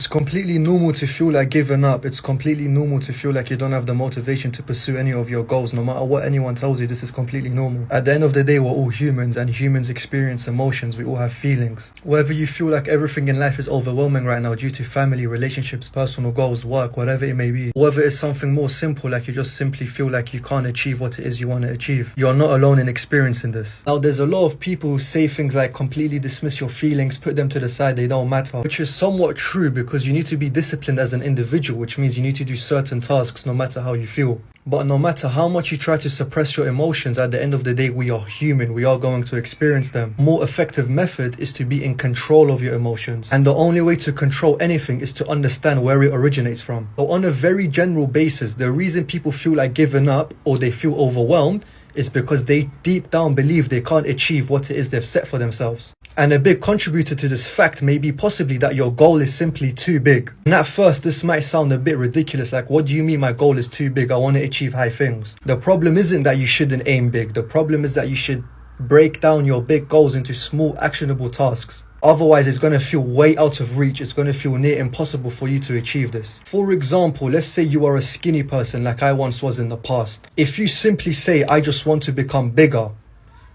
It's completely normal to feel like giving up. It's completely normal to feel like you don't have the motivation to pursue any of your goals. No matter what anyone tells you, this is completely normal. At the end of the day, we're all humans, and humans experience emotions. We all have feelings. Whether you feel like everything in life is overwhelming right now due to family, relationships, personal goals, work, whatever it may be, whether it's something more simple like you just simply feel like you can't achieve what it is you want to achieve, you're not alone in experiencing this. Now, there's a lot of people who say things like completely dismiss your feelings, put them to the side, they don't matter, which is somewhat true, because you need to be disciplined as an individual, which means you need to do certain tasks no matter how you feel. But no matter how much you try to suppress your emotions, at the end of the day, we are human. We are going to experience them. More effective method is to be in control of your emotions. And the only way to control anything is to understand where it originates from. So on a very general basis, the reason people feel like giving up or they feel overwhelmed is because they deep down believe they can't achieve what it is they've set for themselves. And a big contributor to this fact may be possibly that your goal is simply too big. And at first, this might sound a bit ridiculous, like, what do you mean my goal is too big? I want to achieve high things. The problem isn't that you shouldn't aim big. The problem is that you should break down your big goals into small, actionable tasks. Otherwise, it's going to feel way out of reach. It's going to feel near impossible for you to achieve this. For example, let's say you are a skinny person like I once was in the past. If you simply say, I just want to become bigger,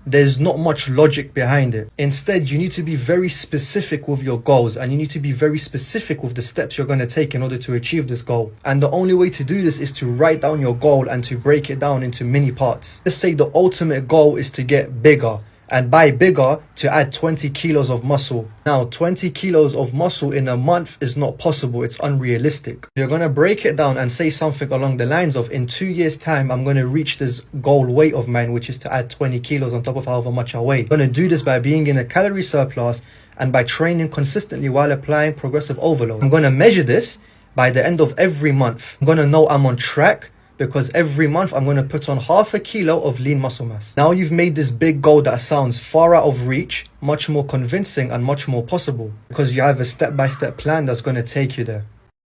there's not much logic behind it. Instead, you need to be very specific with your goals, and you need to be very specific with the steps you're going to take in order to achieve this goal. And the only way to do this is to write down your goal and to break it down into mini parts. Let's say the ultimate goal is to get bigger. And by bigger, to add 20 kilos of muscle. Now, 20 kilos of muscle in a month is not possible. It's unrealistic. You're going to break it down and say something along the lines of, in 2 years' time, I'm going to reach this goal weight of mine, which is to add 20 kilos on top of however much I weigh. I'm going to do this by being in a calorie surplus and by training consistently while applying progressive overload. I'm going to measure this by the end of every month. I'm going to know I'm on track, because every month I'm going to put on half a kilo of lean muscle mass. Now you've made this big goal that sounds far out of reach much more convincing and much more possible, because you have a step-by-step plan that's going to take you there.